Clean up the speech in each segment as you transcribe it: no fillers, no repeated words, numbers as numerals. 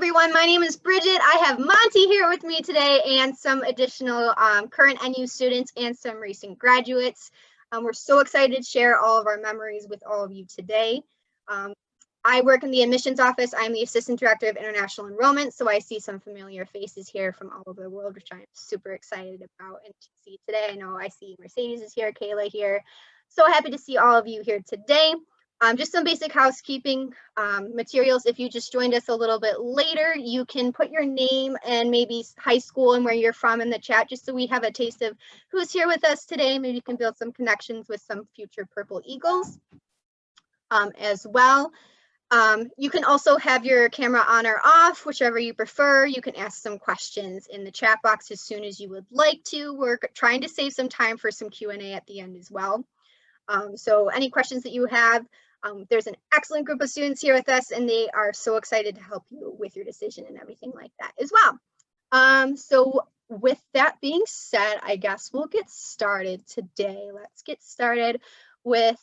everyone. My name is Bridget. I have Monte here with me today and some additional current NU students and some recent graduates. We're so excited to share all of our memories with all of you today. I work in the admissions office. I'm the Assistant Director of International Enrollment, so I see some familiar faces here from all over the world, which I'm super excited about and to see today. I know I see Mercedes is here, Kayla here. So happy to see all of you here today. Just some basic housekeeping materials. If you just joined us a little bit later, you can put your name and maybe high school and where you're from in the chat, just so we have a taste of who's here with us today. Maybe you can build some connections with some future Purple Eagles as well. You can also have your camera on or off, whichever you prefer. You can ask some questions in the chat box as soon as you would like to. We're trying to save some time for some Q&A at the end as well. So any questions that you have, there's an excellent group of students here with us, and they are so excited to help you with your decision and everything like that as well. So with that being said, I guess we'll get started today. Let's get started with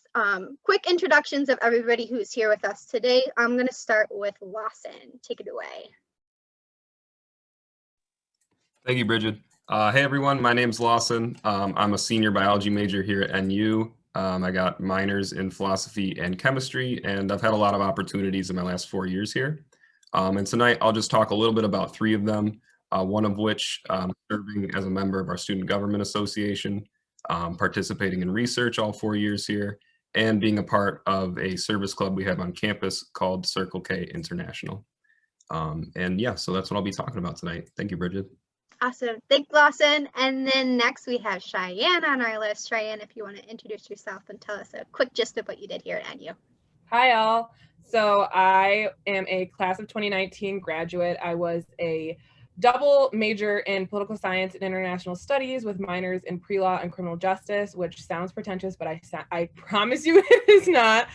quick introductions of everybody who's here with us today. I'm going to start with Lawson. Take it away. Thank you, Bridget. Hey, everyone. My name's Lawson. I'm a senior biology major here at NU. I got minors in philosophy and chemistry, and I've had a lot of opportunities in my last 4 years here. And tonight, I'll just talk a little bit about 3 of them, one of which serving as a member of our Student Government Association, participating in research all 4 years here, and being a part of a service club we have on campus called Circle K International. And yeah, so that's what I'll be talking about tonight. Thank you, Bridget. Awesome. Thanks, Lawson. And then next we have Cheyenne on our list. Cheyenne, if you want to introduce yourself and tell us a quick gist of what you did here at NU. Hi, all. So I am a class of 2019 graduate. I was a double major in political science and international studies with minors in pre-law and criminal justice, which sounds pretentious, but I promise you it is not.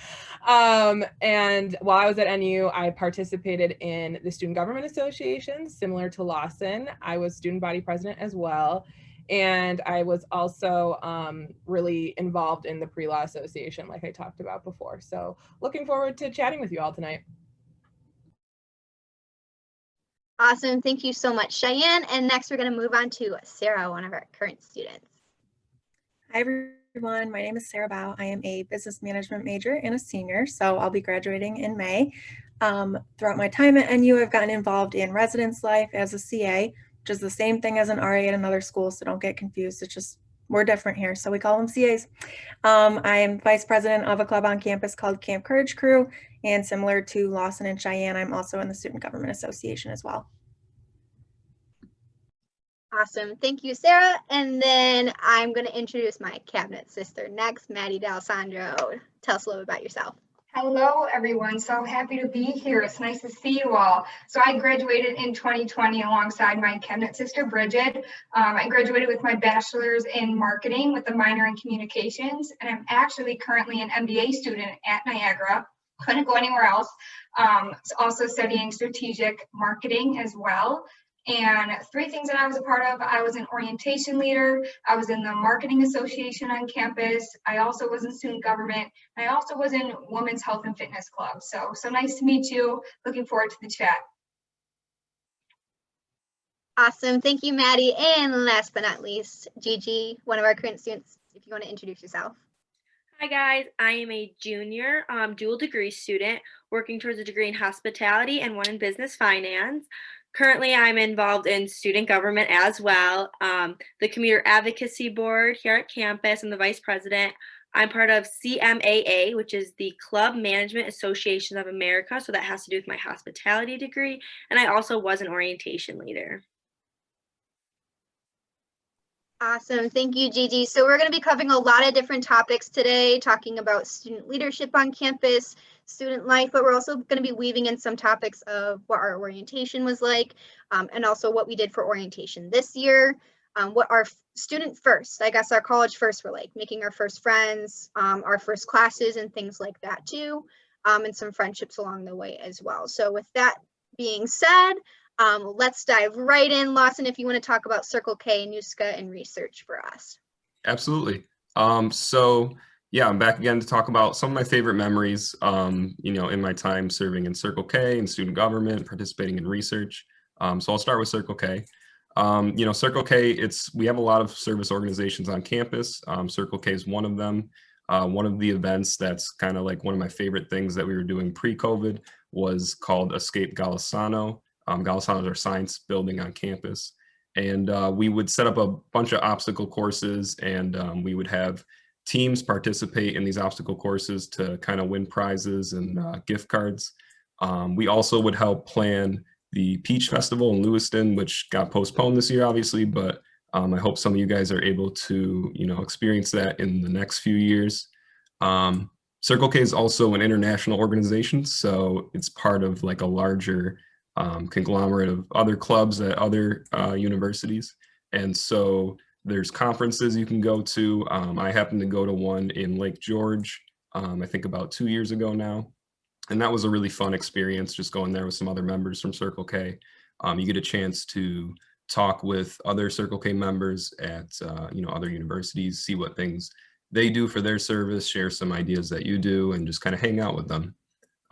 And while I was at NU, I participated in the Student Government Association, similar to Lawson. I was student body president as well. And I was also really involved in the pre-law association, like I talked about before. So looking forward to chatting with you all tonight. Awesome. Thank you so much, Cheyenne. And next we're going to move on to Sarah, one of our current students. Hi, everyone. My name is Sarah Bao. I am a business management major and a senior, so I'll be graduating in May. Throughout my time at NU, I've gotten involved in residence life as a CA, which is the same thing as an RA at another school, so don't get confused. It's just we're different here, so we call them CAs. I am vice president of a club on campus called Camp Courage Crew, and similar to Lawson and Cheyenne, I'm also in the Student Government Association as well. Awesome. Thank you, Sarah. And then I'm going to introduce my cabinet sister next, Maddie D'alessandro. Tell us a little bit about yourself. Hello, everyone. So happy to be here. It's nice to see you all. So I graduated in 2020 alongside my cabinet sister, Bridget. I graduated with my bachelor's in marketing with a minor in communications, and I'm actually currently an MBA student at Niagara. Couldn't go anywhere else. Also studying strategic marketing as well. And 3 things that I was a part of: I was an orientation leader, I was in the marketing association on campus, I also was in student government, and I also was in Women's Health and Fitness Club. So nice to meet you. Looking forward to the chat. Awesome. Thank you, Maddie. And last but not least, Gigi, one of our current students, if you want to introduce yourself. Hi guys, I am a junior dual degree student working towards a degree in hospitality and one in business finance. Currently, I'm involved in student government as well. The Commuter Advocacy Board here at campus. I'm the vice president. I'm part of CMAA, which is the Club Management Association of America. So that has to do with my hospitality degree. And I also was an orientation leader. Awesome. Thank you, Gigi. So we're going to be covering a lot of different topics today, talking about student leadership on campus, student life, but we're also going to be weaving in some topics of what our orientation was like, and also what we did for orientation this year, what our student first, I guess our college first were like, making our first friends, our first classes and things like that too, and some friendships along the way as well. So with that being said, let's dive right in. Lawson, if you want to talk about Circle K, NUSCA, and research for us. Absolutely. So Yeah, I'm back again to talk about some of my favorite memories, in my time serving in Circle K and student government, participating in research. So I'll start with Circle K. Circle K, we have a lot of service organizations on campus. Circle K is one of them. One of the events that's kind of like one of my favorite things that we were doing pre-COVID was called Escape D'alessandro. D'alessandro is our science building on campus. And we would set up a bunch of obstacle courses, and we would have teams participate in these obstacle courses to kind of win prizes and gift cards. We also would help plan the Peach Festival in Lewiston, which got postponed this year, obviously, but I hope some of you guys are able to, experience that in the next few years. Circle K is also an international organization, so it's part of like a larger conglomerate of other clubs at other universities. And so there's conferences you can go to. I happened to go to one in Lake George, I think about 2 years ago now. And that was a really fun experience, just going there with some other members from Circle K. You get a chance to talk with other Circle K members at other universities, see what things they do for their service, share some ideas that you do, and just kind of hang out with them.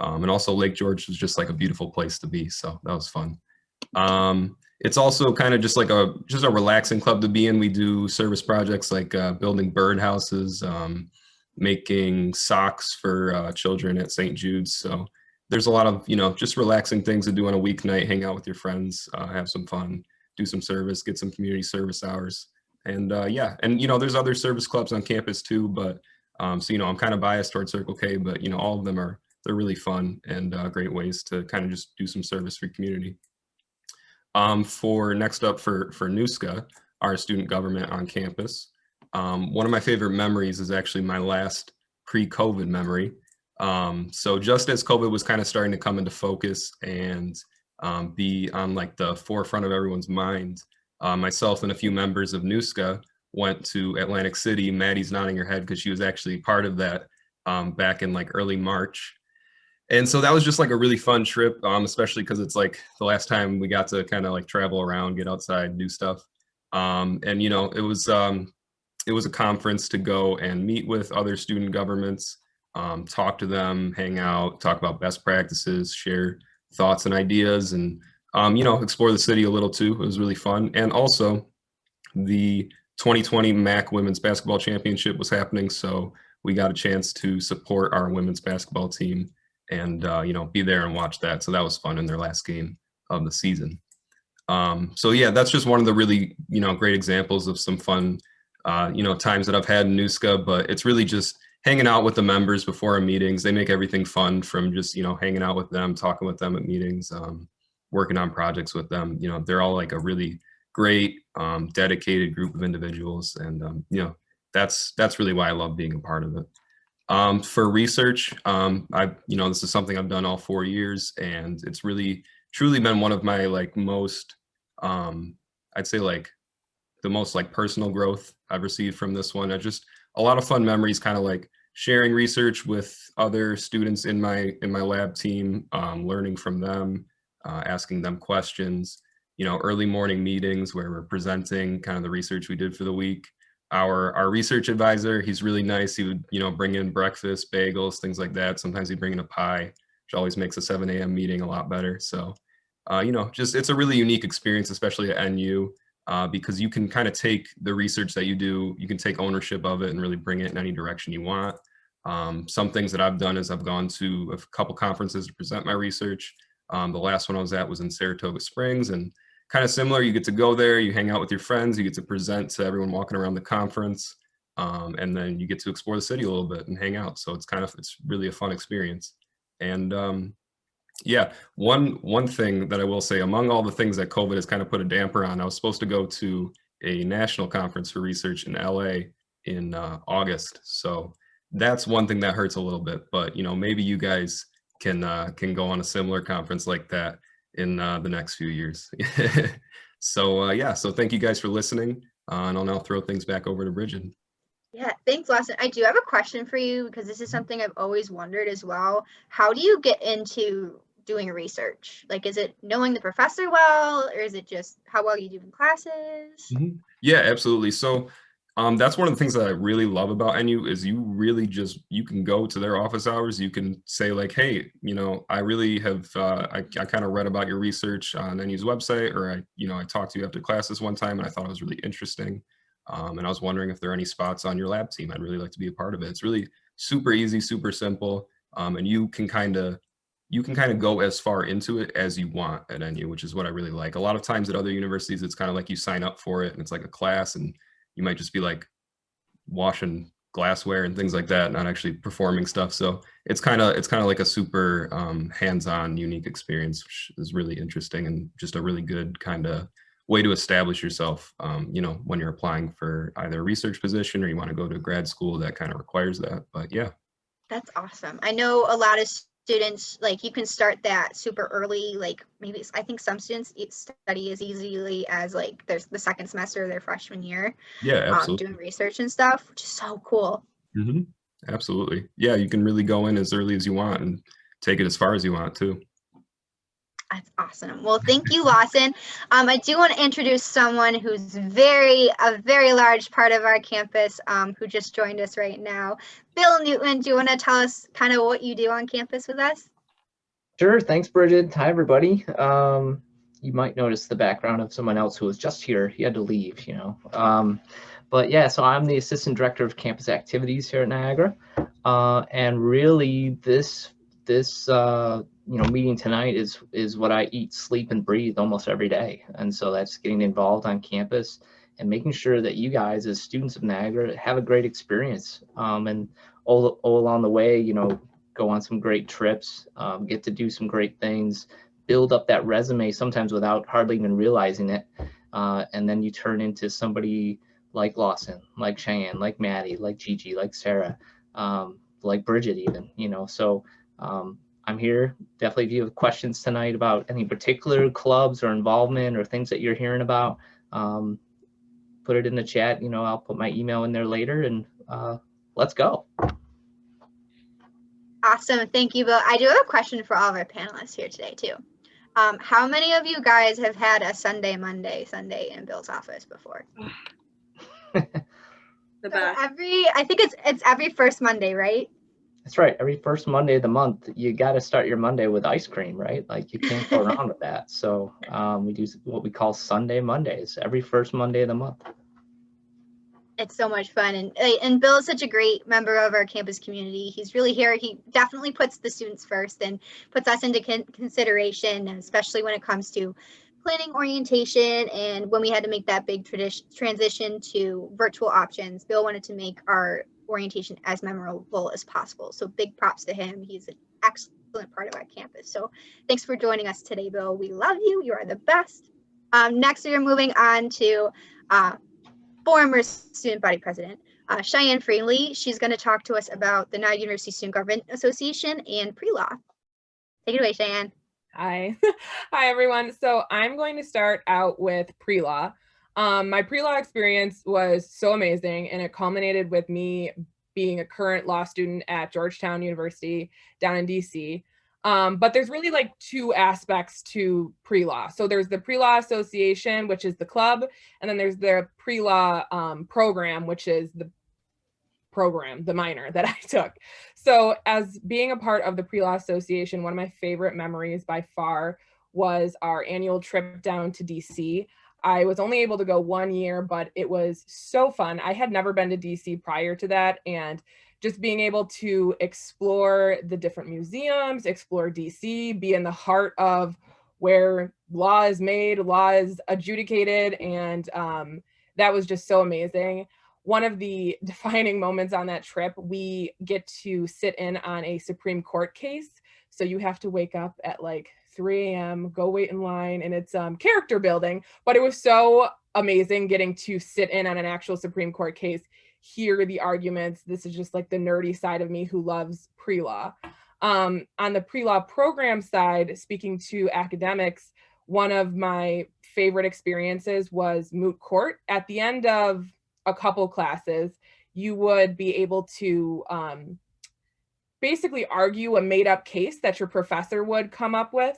And also Lake George was just like a beautiful place to be, so that was fun. It's also kind of just like a relaxing club to be in. We do service projects like building birdhouses, making socks for children at St. Jude's. So there's a lot of, just relaxing things to do on a weeknight, hang out with your friends, have some fun, do some service, get some community service hours. And there's other service clubs on campus too, but I'm kind of biased towards Circle K, but all of them they're really fun and great ways to kind of just do some service for your community. For next up for NUSCA, our student government on campus. One of my favorite memories is actually my last pre-COVID memory. So just as COVID was kind of starting to come into focus and be on like the forefront of everyone's mind, myself and a few members of NUSCA went to Atlantic City. Maddie's nodding her head because she was actually part of that back in like early March. And so that was just like a really fun trip, especially because it's like the last time we got to kind of like travel around, get outside, do stuff. It was a conference to go and meet with other student governments, talk to them, hang out, talk about best practices, share thoughts and ideas, and explore the city a little too. It was really fun. And also the 2020 MAC Women's Basketball Championship was happening, so we got a chance to support our women's basketball team and be there and watch that. So that was fun in their last game of the season. So yeah, that's just one of the really great examples of some fun times that I've had in NUSCA, but it's really just hanging out with the members before our meetings. They make everything fun, from just hanging out with them, talking with them at meetings, working on projects with them. They're all like a really great dedicated group of individuals, and that's really why I love being a part of it. For research, this is something I've done all 4 years, and it's really truly been one of my like most, I'd say like the most like personal growth I've received from this one. Just a lot of fun memories, kind of like sharing research with other students in my lab team, learning from them, asking them questions, early morning meetings where we're presenting kind of the research we did for the week. Our research advisor, he's really nice. He would, bring in breakfast, bagels, things like that. Sometimes he'd bring in a pie, which always makes a 7 a.m. meeting a lot better. So, it's a really unique experience, especially at NU, because you can kind of take the research that you do, you can take ownership of it and really bring it in any direction you want. Some things that I've done is I've gone to a couple conferences to present my research. The last one I was at was in Saratoga Springs, and kind of similar. You get to go there, you hang out with your friends, you get to present to everyone walking around the conference, and then you get to explore the city a little bit and hang out. So it's really a fun experience. And one thing that I will say, among all the things that COVID has kind of put a damper on, I was supposed to go to a national conference for research in LA in August. So that's one thing that hurts a little bit, but maybe you guys can go on a similar conference like that in the next few years. So thank you guys for listening, and I'll now throw things back over to Bridget. Yeah, thanks, Lawson. I do have a question for you, because this is something I've always wondered as well. How do you get into doing research? Like, is it knowing the professor well, or is it just how well you do in classes? Mm-hmm. Yeah, absolutely. So That's one of the things that I really love about NU is you can go to their office hours. You can say like, hey, I really have, I kind of read about your research on NU's website, or I talked to you after class this one time and I thought it was really interesting. And I was wondering if there are any spots on your lab team. I'd really like to be a part of it. It's really super easy, super simple. And you can kind of go as far into it as you want at NU, which is what I really like. A lot of times at other universities, it's kind of like you sign up for it and it's like a class and you might just be like washing glassware and things like that, not actually performing stuff. So it's kind of like a super hands-on, unique experience, which is really interesting and just a really good kind of way to establish yourself, when you're applying for either a research position or you want to go to grad school that kind of requires that. But yeah. That's awesome. I know a lot of students, like you can start that super early, like maybe I think some students study as easily as like there's the second semester of their freshman year. Yeah, absolutely. Doing research and stuff, which is so cool. Mm-hmm. Absolutely. Yeah, you can really go in as early as you want and take it as far as you want too. That's awesome. Well, thank you, Lawson. I do want to introduce someone who's a very large part of our campus, who just joined us right now. Bill Newton, do you want to tell us kind of what you do on campus with us? Sure. Thanks, Bridget. Hi, everybody. You might notice the background of someone else who was just here. He had to leave, But yeah, so I'm the Assistant Director of Campus Activities here at Niagara. And really this meeting tonight is what I eat, sleep, and breathe almost every day. And so that's getting involved on campus and making sure that you guys as students of Niagara have a great experience. And all along the way, go on some great trips, get to do some great things, build up that resume sometimes without hardly even realizing it. And then you turn into somebody like Lawson, like Cheyenne, like Maddie, like Gigi, like Sarah, like Bridget even, So I'm here. Definitely if you have questions tonight about any particular clubs or involvement or things that you're hearing about, put it in the chat. I'll put my email in there later and let's go. Awesome. Thank you, Bill. I do have a question for all of our panelists here today, too. How many of you guys have had a Sunday in Bill's office before? The best. I think it's every first Monday, right? That's right. Every first Monday of the month, you got to start your Monday with ice cream, right? Like you can't go around with that. So we do what we call Sunday Mondays, every first Monday of the month. It's so much fun. And Bill is such a great member of our campus community. He's really here. He definitely puts the students first and puts us into consideration, especially when it comes to planning orientation. And when we had to make that big transition to virtual options, Bill wanted to make our orientation as memorable as possible. So big props to him. He's an excellent part of our campus. So thanks for joining us today, Bill. We love you. You are the best. Next, we are moving on to former student body president, Cheyenne Freely. She's going to talk to us about the Niagara University Student Government Association and pre-law. Take it away, Cheyenne. Hi. Hi, everyone. So I'm going to start out with pre-law. My pre-law experience was so amazing, and it culminated with me being a current law student at Georgetown University down in DC. But there's really like two aspects to pre-law. So there's the pre-law association, which is the club, and then there's the pre-law program, which is the minor that I took. So as being a part of the pre-law association, one of my favorite memories by far was our annual trip down to DC. I was only able to go 1 year, but it was so fun. I had never been to DC prior to that, and just being able to explore the different museums, explore DC, be in the heart of where law is made, law is adjudicated, and that was just so amazing. One of the defining moments on that trip, we get to sit in on a Supreme Court case. So you have to wake up at like 3 a.m., go wait in line, and it's character building. But it was so amazing getting to sit in on an actual Supreme Court case, hear the arguments. This is just like the nerdy side of me who loves pre-law. On the pre-law program side, speaking to academics, one of my favorite experiences was Moot Court. At the end of a couple classes, you would be able to basically argue a made-up case that your professor would come up with.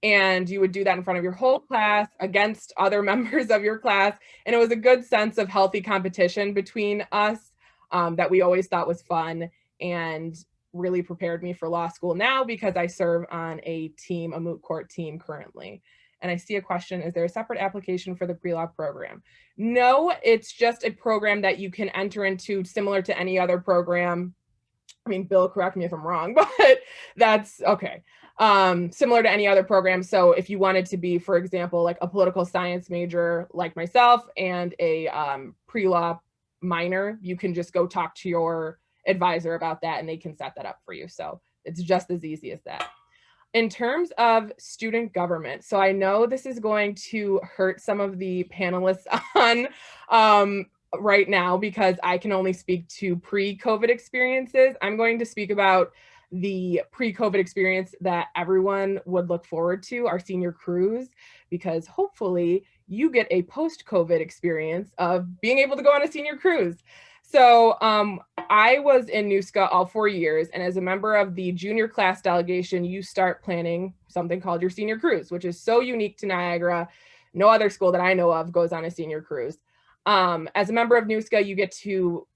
And you would do that in front of your whole class against other members of your class. And it was a good sense of healthy competition between us that we always thought was fun, and really prepared me for law school now, because I serve on a team, a Moot Court team currently. And I see a question, is there a separate application for the pre-law program? No, it's just a program that you can enter into similar to any other program. I mean, Bill, correct me if I'm wrong, but that's okay. Similar to any other program. So if you wanted to be, for example, like a political science major like myself and a pre-law minor, you can just go talk to your advisor about that and they can set that up for you. So it's just as easy as that. In terms of student government, so I know this is going to hurt some of the panelists on right now, because I can only speak to pre-COVID experiences. I'm going to speak about the pre-COVID experience that everyone would look forward to, our senior cruise, because hopefully you get a post-COVID experience of being able to go on a senior cruise. So I was in NUSCA all 4 years, and as a member of the junior class delegation, you start planning something called your senior cruise, which is so unique to Niagara. No other school that I know of goes on a senior cruise. As a member of NUSCA, you get to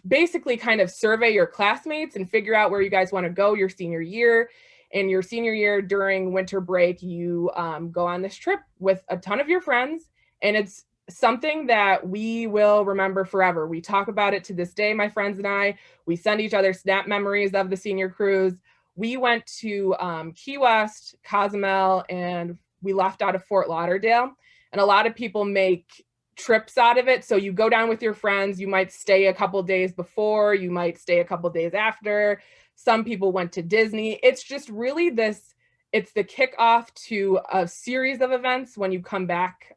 basically kind of survey your classmates and figure out where you guys want to go your senior year. In your senior year, during winter break, you go on this trip with a ton of your friends, and it's something that we will remember forever. We talk about it to this day, my friends and I. We send each other snap memories of the senior cruise. We went to Key West, Cozumel, and we left out of Fort Lauderdale. And a lot of people make trips out of it. So you go down with your friends, you might stay a couple days before, you might stay a couple days after. Some people went to Disney. It's just really this, it's the kickoff to a series of events when you come back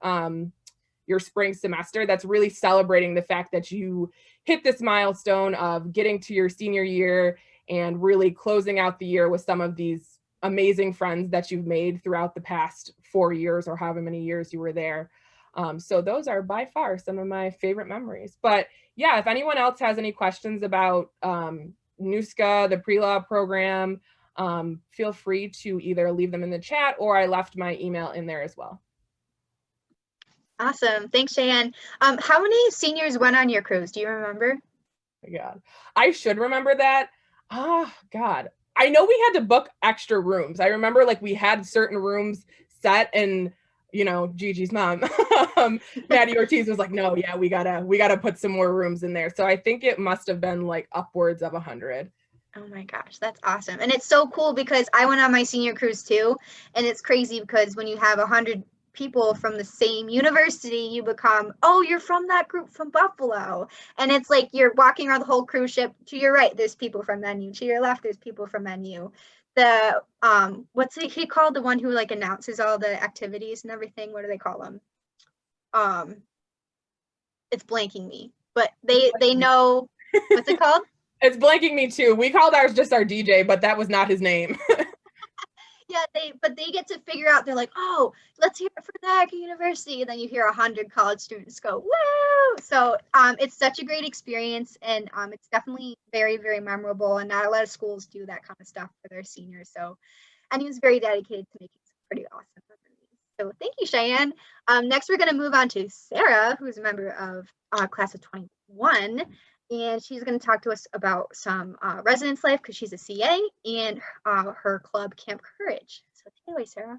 your spring semester, that's really celebrating the fact that you hit this milestone of getting to your senior year and really closing out the year with some of these amazing friends that you've made throughout the past 4 years or however many years you were there. So those are by far some of my favorite memories. But yeah, if anyone else has any questions about NUSCA, the pre-law program, feel free to either leave them in the chat, or I left my email in there as well. Awesome. Thanks, Cheyenne. How many seniors went on your cruise? Do you remember? Oh my God, I should remember that. Oh God, I know we had to book extra rooms. I remember like we had certain rooms set, and you know, Gigi's mom, Maddie Ortiz was like, no, yeah, we gotta put some more rooms in there. So I think it must have been like upwards of 100. Oh my gosh, that's awesome. And it's so cool because I went on my senior cruise too. And it's crazy because when you have 100 people from the same university, you become, oh, you're from that group from Buffalo. And it's like you're walking around the whole cruise ship. To your right, there's people from NU. To your left, there's people from NU. The what's he called, the one who like announces all the activities and everything? What do they call them? It's blanking me, but they know what's it called? It's blanking me too. We called ours just our DJ, but that was not his name. Yeah, they get to figure out, they're like, oh, let's hear it for Niagara University. And then you hear 100 college students go, woo! So it's such a great experience, and it's definitely very, very memorable, and not a lot of schools do that kind of stuff for their seniors. So, and he was very dedicated to making some pretty awesome memories. So thank you, Cheyenne. Next, we're going to move on to Sarah, who's a member of class of 21. And she's going to talk to us about some residence life because she's a CA, and her club, Camp Courage. So take it away, Sarah.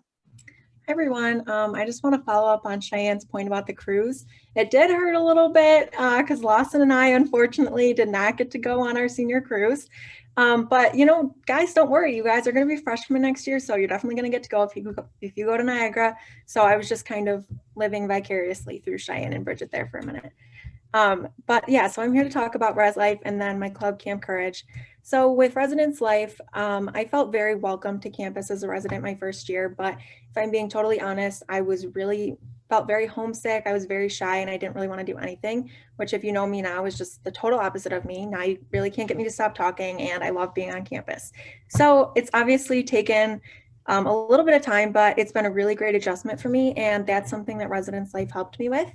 Hi, everyone. I just want to follow up on Cheyenne's point about the cruise. It did hurt a little bit because Lawson and I, unfortunately, did not get to go on our senior cruise. But, you know, guys, don't worry. You guys are going to be freshmen next year, so you're definitely going to get to go if you go to Niagara. So I was just kind of living vicariously through Cheyenne and Bridget there for a minute. But yeah, so I'm here to talk about Res Life and then my club, Camp Courage. So with residence life, I felt very welcome to campus as a resident my first year, but if I'm being totally honest, I felt very homesick. I was very shy and I didn't really want to do anything, which if you know me now is just the total opposite of me. Now you really can't get me to stop talking, and I love being on campus. So it's obviously taken a little bit of time, but it's been a really great adjustment for me, and that's something that residence life helped me with.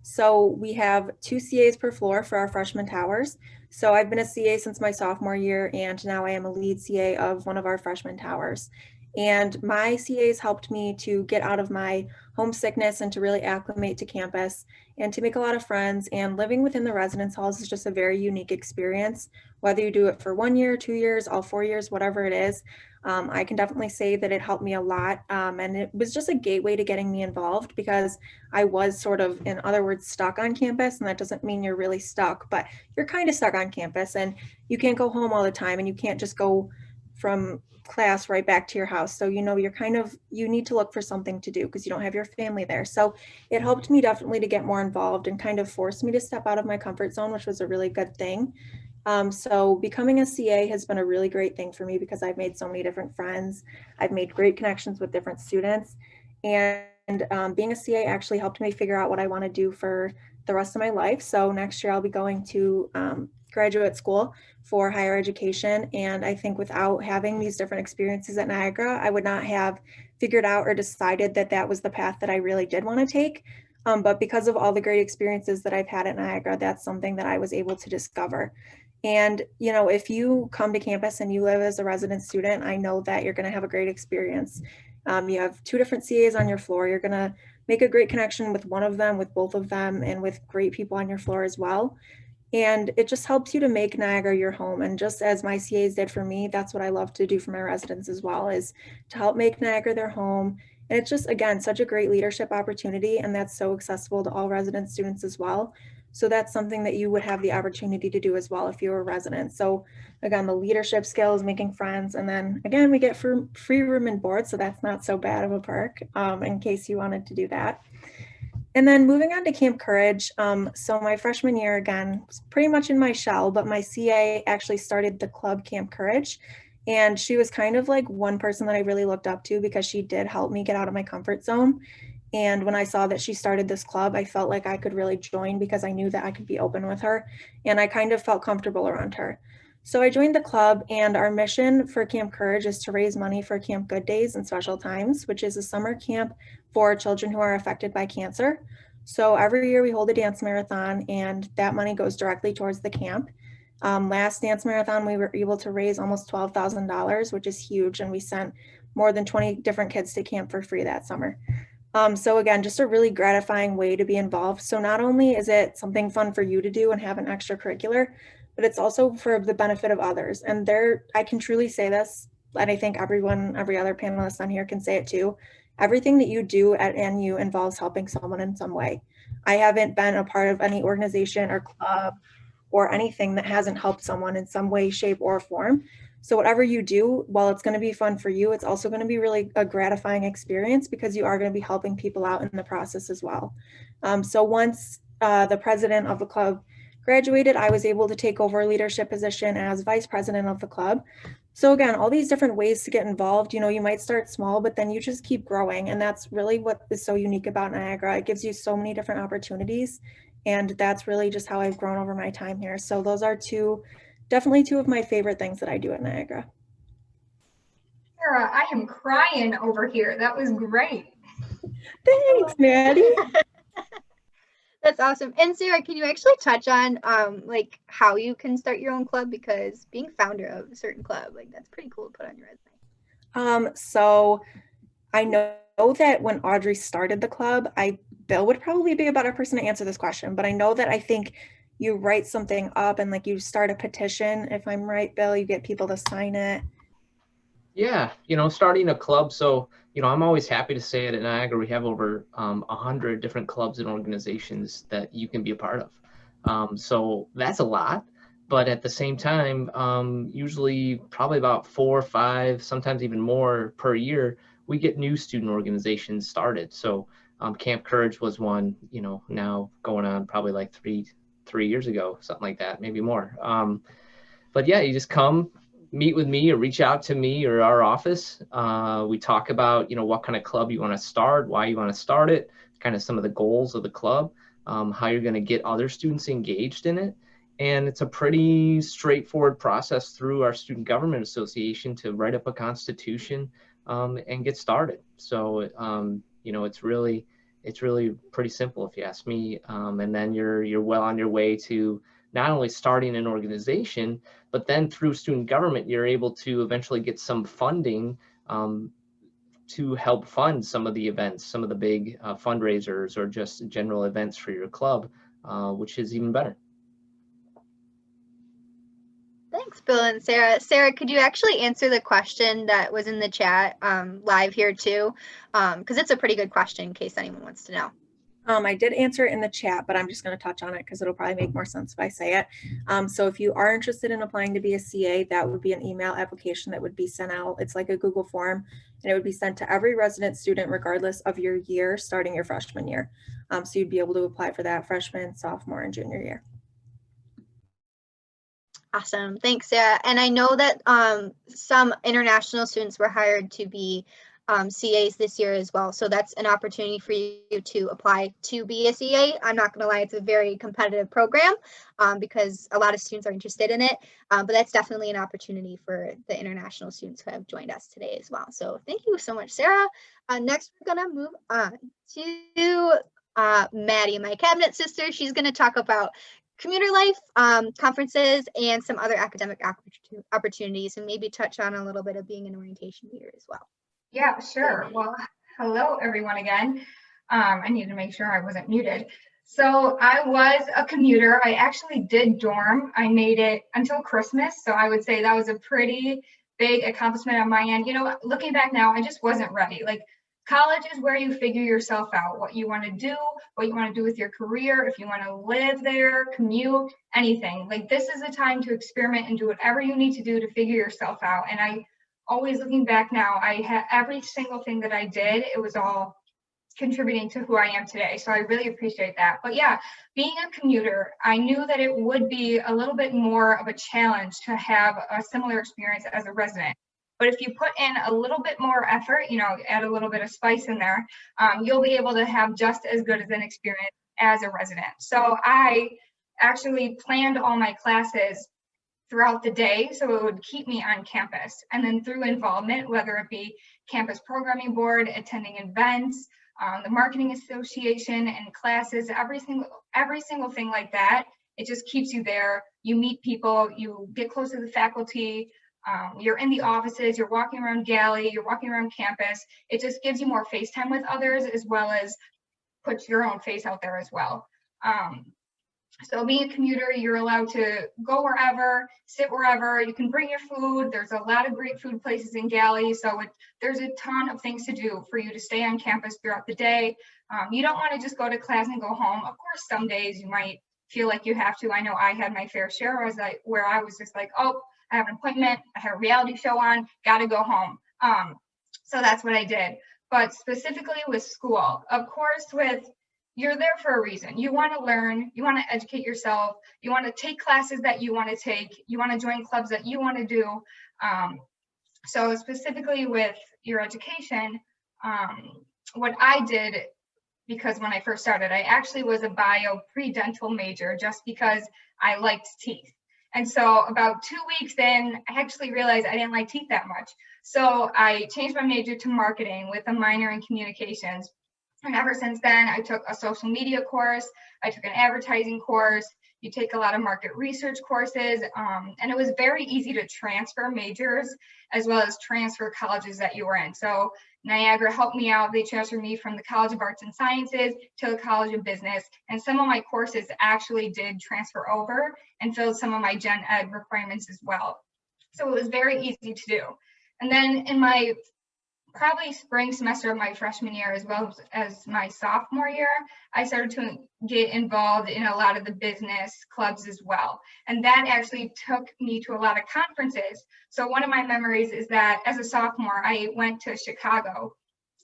So we have 2 CAs per floor for our freshman towers. So I've been a CA since my sophomore year, and now I am a lead CA of one of our freshman towers. And my CAs helped me to get out of my homesickness and to really acclimate to campus and to make a lot of friends. And living within the residence halls is just a very unique experience, whether you do it for 1 year, 2 years, all 4 years, whatever it is. I can definitely say that it helped me a lot. And it was just a gateway to getting me involved because I was sort of, in other words, stuck on campus. And that doesn't mean you're really stuck, but you're kind of stuck on campus and you can't go home all the time and you can't just go from class right back to your house. So, you need to look for something to do because you don't have your family there. So it helped me definitely to get more involved and kind of forced me to step out of my comfort zone, which was a really good thing. So becoming a CA has been a really great thing for me because I've made so many different friends. I've made great connections with different students. And being a CA actually helped me figure out what I want to do for the rest of my life. So next year I'll be going to graduate school for higher education. And I think without having these different experiences at Niagara, I would not have figured out or decided that that was the path that I really did want to take. But because of all the great experiences that I've had at Niagara, that's something that I was able to discover. And, if you come to campus and you live as a resident student, I know that you're going to have a great experience. You have 2 different CAs on your floor. You're going to make a great connection with one of them, with both of them, and with great people on your floor as well. And it just helps you to make Niagara your home. And just as my CAs did for me, that's what I love to do for my residents as well, is to help make Niagara their home. And it's just, again, such a great leadership opportunity. And that's so accessible to all resident students as well. So that's something that you would have the opportunity to do as well if you're a resident. So again, the leadership skills, making friends, and then again, we get free room and board. So that's not so bad of a perk in case you wanted to do that. And then moving on to Camp Courage. So my freshman year, again, was pretty much in my shell, but my CA actually started the club Camp Courage. And she was kind of like one person that I really looked up to because she did help me get out of my comfort zone. And when I saw that she started this club, I felt like I could really join because I knew that I could be open with her. And I kind of felt comfortable around her. So I joined the club, and our mission for Camp Courage is to raise money for Camp Good Days and Special Times, which is a summer camp for children who are affected by cancer. So every year we hold a dance marathon, and that money goes directly towards the camp. Last dance marathon, we were able to raise almost $12,000, which is huge. And we sent more than 20 different kids to camp for free that summer. So again, just a really gratifying way to be involved. So not only is it something fun for you to do and have an extracurricular, but it's also for the benefit of others. And I can truly say this, and I think every other panelist on here can say it too. Everything that you do at NU involves helping someone in some way. I haven't been a part of any organization or club or anything that hasn't helped someone in some way, shape, or form. So whatever you do, while it's going to be fun for you, it's also going to be really a gratifying experience because you are going to be helping people out in the process as well. So once the president of the club graduated, I was able to take over a leadership position as vice president of the club. So again, all these different ways to get involved, you might start small, but then you just keep growing. And that's really what is so unique about Niagara. It gives you so many different opportunities. And that's really just how I've grown over my time here. So those are definitely two of my favorite things that I do at Niagara. Sarah, I am crying over here. That was great. Thanks, Maddie. That's awesome. And Sarah, can you actually touch on like how you can start your own club? Because being founder of a certain club, like that's pretty cool to put on your resume. So I know that when Audrey started the club, Bill would probably be a better person to answer this question, but I know that I think you write something up and like you start a petition. If I'm right, Bill, you get people to sign it. Yeah, starting a club. So, I'm always happy to say it at Niagara, we have over 100 different clubs and organizations that you can be a part of. So that's a lot, but at the same time, usually probably about 4 or 5, sometimes even more per year, we get new student organizations started. So Camp Courage was one, now going on probably like three years ago, something like that, maybe more. But yeah, you just come, meet with me or reach out to me or our office. We talk about, what kind of club you want to start, why you want to start it, kind of some of the goals of the club, how you're going to get other students engaged in it. And it's a pretty straightforward process through our Student Government Association to write up a constitution and get started. So, it's really pretty simple if you ask me. And then you're well on your way to not only starting an organization, but then through student government, you're able to eventually get some funding to help fund some of the events, some of the big fundraisers, or just general events for your club, which is even better. Thanks, Bill and Sarah. Sarah, could you actually answer the question that was in the chat live here too? Because it's a pretty good question in case anyone wants to know. I did answer it in the chat, but I'm just going to touch on it because it'll probably make more sense if I say it. So if you are interested in applying to be a CA, that would be an email application that would be sent out. It's like a Google form, and it would be sent to every resident student regardless of your year starting your freshman year. So you'd be able to apply for that freshman, sophomore, and junior year. Awesome. Thanks, Sarah. And I know that some international students were hired to be CAs this year as well. So that's an opportunity for you to apply to be a CA. I'm not going to lie, it's a very competitive program because a lot of students are interested in it. But that's definitely an opportunity for the international students who have joined us today as well. So thank you so much, Sarah. Next, we're going to move on to Maddie, my cabinet sister. She's going to talk about commuter life, conferences, and some other academic opportunities, and maybe touch on a little bit of being an orientation leader as well. Yeah, sure. Well, hello everyone again. I need to make sure I wasn't muted. So I was a commuter. I actually did dorm. I made it until Christmas. So I would say that was a pretty big accomplishment on my end. You know, looking back now, I just wasn't ready. Like, college is where you figure yourself out, what you want to do, what you want to do with your career, if you want to live there, commute, anything. Like, this is a time to experiment and do whatever you need to do to figure yourself out. And I always, looking back now, I had every single thing that I did, it was all contributing to who I am today. So I really appreciate that. But yeah, being a commuter, I knew that it would be a little bit more of a challenge to have a similar experience as a resident. But if you put in a little bit more effort, you know, add a little bit of spice in there, you'll be able to have just as good as an experience as a resident. So I actually planned all my classes throughout the day so it would keep me on campus. And then through involvement, whether it be campus programming board, attending events, the marketing association and classes, every single thing like that, it just keeps you there. You meet people, you get close to the faculty, you're in the offices, you're walking around galley, you're walking around campus. It just gives you more face time with others, as well as puts your own face out there as well. So being a commuter, you're allowed to go wherever, sit wherever. You can bring your food. There's a lot of great food places in Galley. So there's a ton of things to do for you to stay on campus throughout the day. You don't want to just go to class and go home. Of course, some days you might feel like you have to. I know I had my fair share where I was just like, oh, I have an appointment, I have a reality show on, got to go home. So that's what I did. But specifically with school, of course, you're there for a reason. You want to learn, you want to educate yourself, you want to take classes that you want to take, you want to join clubs that you want to do. So specifically with your education, what I did, because when I first started, I actually was a bio pre-dental major just because I liked teeth. And so about 2 weeks in, I actually realized I didn't like teeth that much. So I changed my major to marketing with a minor in communications. And ever since then, I took a social media course, I took an advertising course, you take a lot of market research courses, and it was very easy to transfer majors as well as transfer colleges that you were in. So Niagara helped me out. They transferred me from the College of Arts and Sciences to the College of Business, and some of my courses actually did transfer over and filled some of my gen ed requirements as well. So it was very easy to do. And then in my probably spring semester of my freshman year, as well as my sophomore year, I started to get involved in a lot of the business clubs as well. And that actually took me to a lot of conferences. So one of my memories is that as a sophomore, I went to Chicago,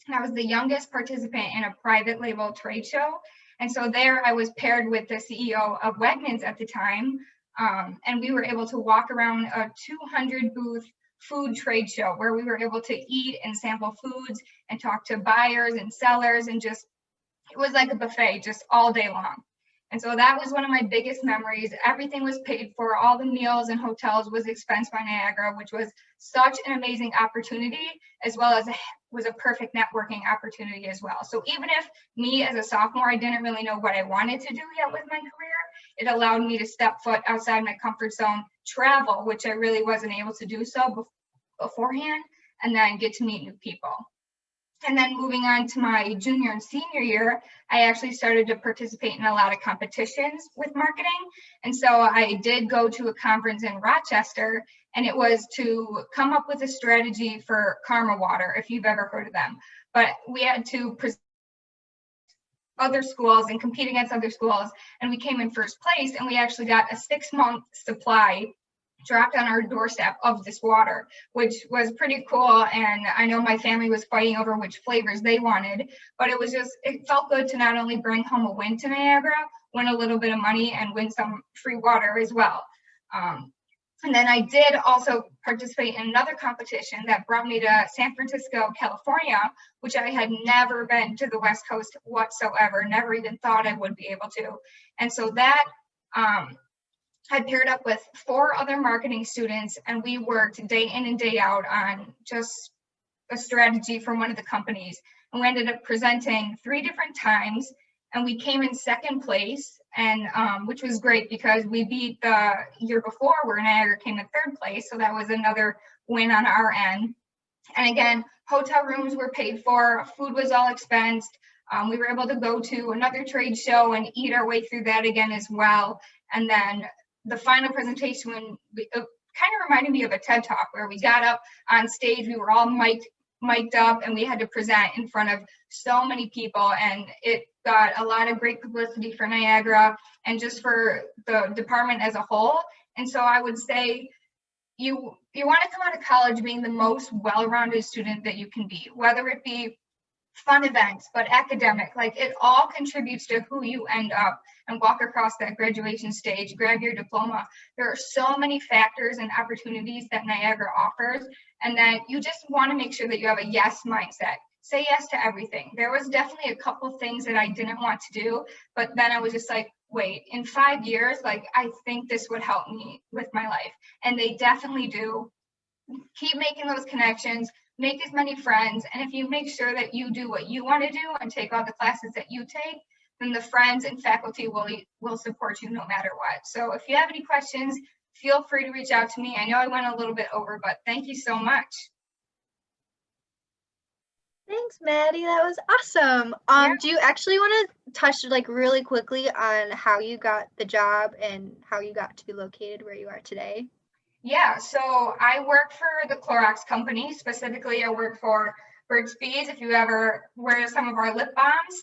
and I was the youngest participant in a private label trade show. And so there I was paired with the CEO of Wegmans at the time. And we were able to walk around a 200 booth food trade show where we were able to eat and sample foods and talk to buyers and sellers, and just, it was like a buffet just all day long. And so that was one of my biggest memories. Everything was paid for, all the meals and hotels was expensed by Niagara, which was such an amazing opportunity, as well as was a perfect networking opportunity as well. So even if me as a sophomore, I didn't really know what I wanted to do yet with my career, it allowed me to step foot outside my comfort zone, travel, which I really wasn't able to do so beforehand, and then get to meet new people. And then moving on to my junior and senior year, I actually started to participate in a lot of competitions with marketing. And so I did go to a conference in Rochester, and it was to come up with a strategy for Karma Water, if you've ever heard of them. But we had to present other schools and compete against other schools, and we came in first place, and we actually got a 6-month supply dropped on our doorstep of this water, which was pretty cool. And I know my family was fighting over which flavors they wanted, but it felt good to not only bring home a win to Niagara, win a little bit of money, and win some free water as well. And then I did also participate in another competition that brought me to San Francisco, California, which I had never been to the West Coast whatsoever, never even thought I would be able to. And so that I paired up with 4 other marketing students, and we worked day in and day out on just a strategy for one of the companies. And we ended up presenting 3 different times, and we came in second place, and which was great because we beat the year before where Niagara came in third place. So that was another win on our end. And again, hotel rooms were paid for, food was all expensed. We were able to go to another trade show and eat our way through that again as well. And then the final presentation, it kind of reminded me of a TED Talk where we got up on stage, we were all mic'd up, and we had to present in front of so many people, and it got a lot of great publicity for Niagara and just for the department as a whole. And so I would say you want to come out of college being the most well-rounded student that you can be, whether it be fun events, but academic, like it all contributes to who you end up and walk across that graduation stage, grab your diploma. There are so many factors and opportunities that Niagara offers, and that you just want to make sure that you have a yes mindset. Say yes to everything. There was definitely a couple things that I didn't want to do, but then I was just like, wait, in 5 years, like I think this would help me with my life. And they definitely do. Keep making those connections, make as many friends, and if you make sure that you do what you want to do and take all the classes that you take, then the friends and faculty will support you no matter what. So if you have any questions, feel free to reach out to me. I know I went a little bit over, but thank you so much. Thanks, Maddie. That was awesome. Yeah. Do you actually want to touch like really quickly on how you got the job and how you got to be located where you are today? Yeah, so I work for the Clorox company. Specifically, I work for Burt's Bees, if you ever wear some of our lip balms.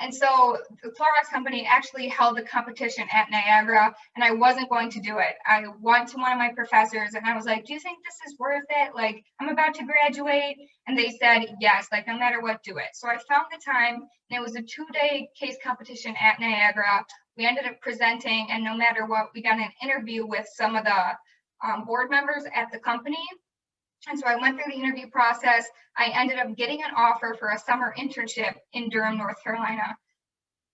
And so the Clorox company actually held a competition at Niagara, and I wasn't going to do it. I went to one of my professors and I was like, do you think this is worth it? Like, I'm about to graduate. And they said, yes, like no matter what, do it. So I found the time, and it was a 2-day case competition at Niagara. We ended up presenting, and no matter what, we got an interview with some of the board members at the company. And so I went through the interview process. I ended up getting an offer for a summer internship in Durham, North Carolina.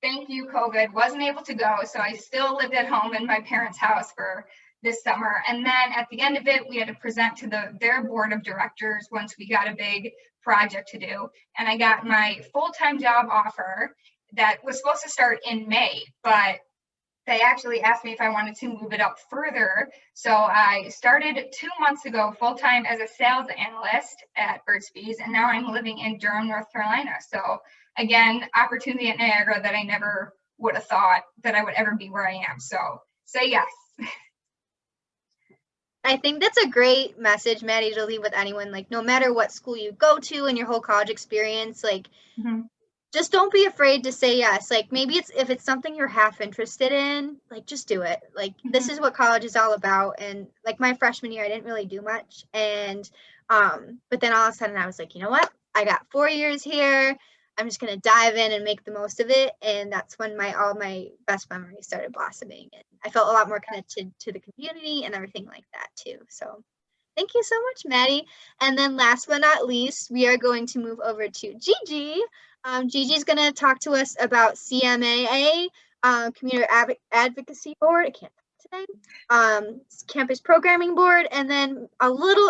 Thank you, COVID. Wasn't able to go, so I still lived at home in my parents' house for this summer. And then at the end of it, we had to present to their board of directors once we got a big project to do. And I got my full-time job offer that was supposed to start in May, but they actually asked me if I wanted to move it up further. So I started 2 months ago full-time as a sales analyst at Burt's Bees, and now I'm living in Durham, North Carolina. So again, opportunity at Niagara that I never would have thought that I would ever be where I am. So say yes. I think that's a great message, Maddie, to leave with anyone. Like, no matter what school you go to and your whole college experience, like, just don't be afraid to say yes. Like, maybe if it's something you're half interested in, like, just do it. Like, this is what college is all about. And like my freshman year, I didn't really do much. And, but then all of a sudden I was like, you know what? I got 4 years here. I'm just going to dive in and make the most of it. And that's when all my best memories started blossoming. And I felt a lot more connected to the community and everything like that too. So thank you so much, Maddie. And then last but not least, we are going to move over to Gigi. Gigi's going to talk to us about CMAA, Community Advocacy Board. I can't talk today. Campus Programming Board, and then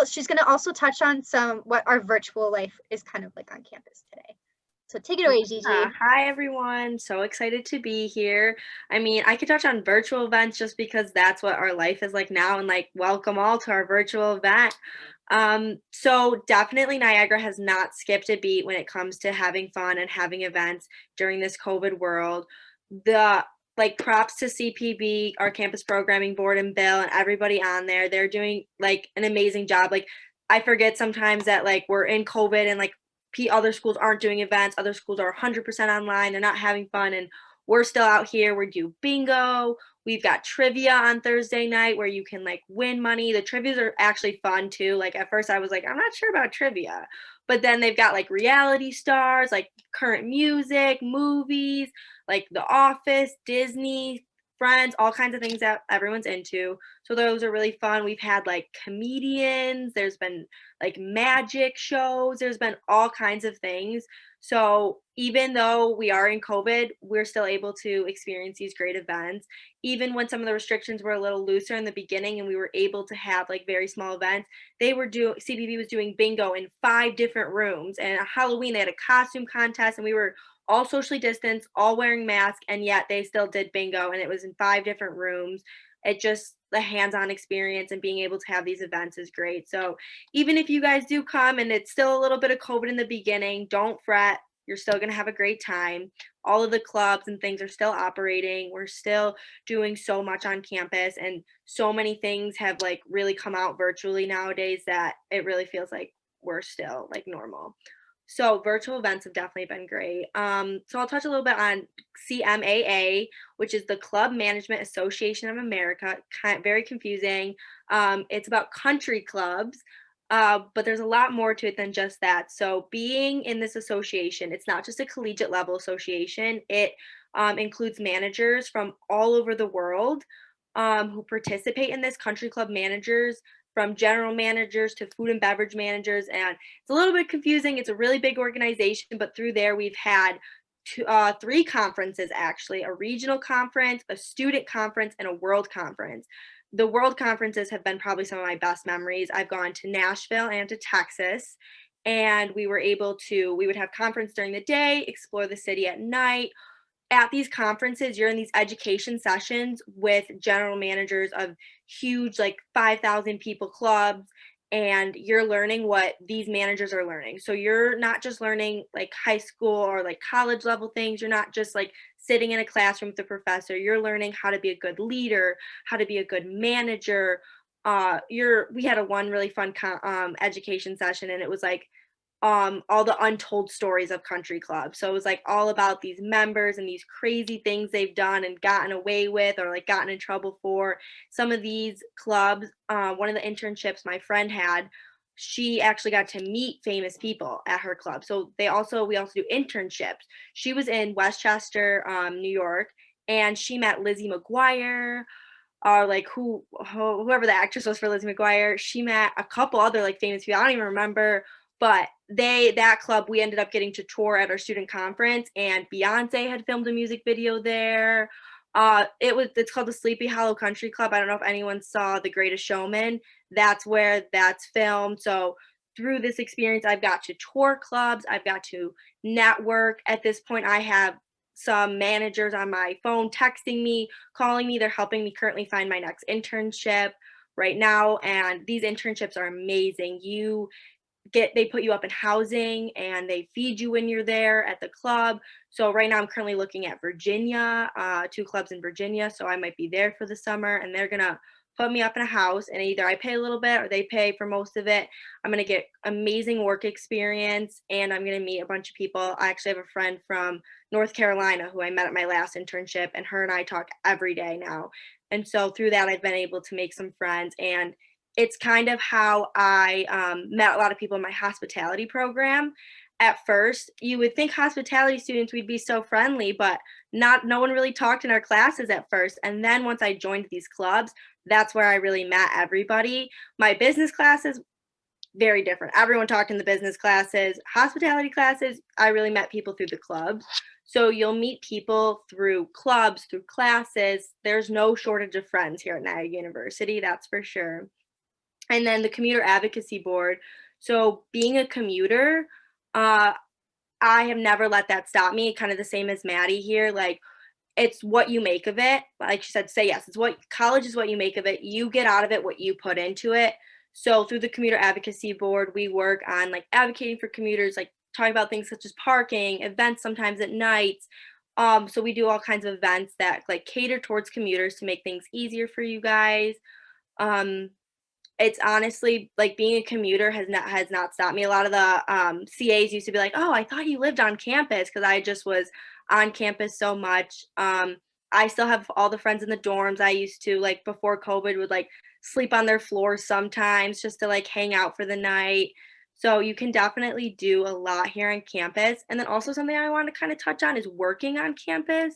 she's going to also touch on what our virtual life is kind of like on campus today. So take it away, Gigi. Hi, everyone. So excited to be here. I mean, I could touch on virtual events just because that's what our life is like now, and like welcome all to our virtual event. So definitely Niagara has not skipped a beat when it comes to having fun and having events during this COVID world. The props to CPB, our campus programming board, and Bill and everybody on there. They're doing like an amazing job. Like I forget sometimes that like we're in COVID and like other schools aren't doing events. Other schools are 100% online. They're not having fun, and we're still out here. We do bingo. We've got trivia on Thursday night where you can like win money. The trivias are actually fun too. Like at first I was like, I'm not sure about trivia, but then they've got like reality stars, like current music, movies, like The Office, Disney, Friends, all kinds of things that everyone's into. So those are really fun. We've had like comedians, there's been like magic shows, there's been all kinds of things. So even though we are in COVID, we're still able to experience these great events. Even when some of the restrictions were a little looser in the beginning and we were able to have like very small events, CPB was doing bingo in 5 different rooms. And Halloween, they had a costume contest and we were all socially distanced, all wearing masks, and yet they still did bingo and it was in 5 different rooms. It just, the hands-on experience and being able to have these events is great. So even if you guys do come and it's still a little bit of COVID in the beginning, don't fret. You're still going to have a great time. All of the clubs and things are still operating. We're still doing so much on campus, and so many things have like really come out virtually nowadays that it really feels like we're still like normal. So virtual events have definitely been great. So I'll touch a little bit on CMAA, which is the Club Management Association of America. Very confusing. It's about country clubs, but there's a lot more to it than just that. So being in this association, it's not just a collegiate level association. It includes managers from all over the world who participate in this. Country club managers, from general managers to food and beverage managers, and it's a little bit confusing. It's a really big organization, but through there we've had 3 conferences actually: a regional conference, a student conference, and a world conference. The world conferences have been probably some of my best memories. I've gone to Nashville and to Texas, and we would have conference during the day, explore the city at night. At these conferences, you're in these education sessions with general managers of huge, like 5,000 people clubs, and you're learning what these managers are learning. So you're not just learning like high school or like college level things. You're not just like sitting in a classroom with the professor. You're learning how to be a good leader, how to be a good manager. We had one really fun education session, and it was like all the untold stories of country clubs. So it was like all about these members and these crazy things they've done and gotten away with or like gotten in trouble for. Some of these clubs, one of the internships my friend had, she actually got to meet famous people at her club. So we also do internships. She was in Westchester, New York, and she met Lizzie McGuire, like whoever the actress was for Lizzie McGuire. She met a couple other like famous people. I don't even remember. But that club, we ended up getting to tour at our student conference, and Beyonce had filmed a music video there. It's called the Sleepy Hollow Country Club. I don't know if anyone saw The Greatest Showman. That's where that's filmed. So through this experience, I've got to tour clubs. I've got to network. At this point, I have some managers on my phone texting me, calling me. They're helping me currently find my next internship right now. And these internships are amazing. They put you up in housing and they feed you when you're there at the club. So right now I'm currently looking at Virginia, 2 clubs in Virginia. So I might be there for the summer, and they're going to put me up in a house, and either I pay a little bit or they pay for most of it. I'm going to get amazing work experience, and I'm going to meet a bunch of people. I actually have a friend from North Carolina who I met at my last internship, and her and I talk every day now. And so through that, I've been able to make some friends, and it's kind of how I met a lot of people in my hospitality program. At first, you would think hospitality students, we'd be so friendly, but no one really talked in our classes at first. And then once I joined these clubs, that's where I really met everybody. My business classes, very different. Everyone talked in the business classes. Hospitality classes, I really met people through the clubs. So you'll meet people through clubs, through classes. There's no shortage of friends here at Niagara University, that's for sure. And then the Commuter Advocacy Board. So being a commuter, I have never let that stop me. Kind of the same as Maddie here. Like, it's what you make of it. Like she said, say yes. College is what you make of it. You get out of it what you put into it. So through the Commuter Advocacy Board, we work on like advocating for commuters, like talking about things such as parking, events sometimes at nights. So we do all kinds of events that like cater towards commuters to make things easier for you guys. Um, it's honestly like being a commuter has not stopped me. A lot of the CAs used to be like, "Oh, I thought you lived on campus," because I just was on campus so much. I still have all the friends in the dorms. I used to like before COVID would like sleep on their floors sometimes just to like hang out for the night. So you can definitely do a lot here on campus. And then also something I want to kind of touch on is working on campus.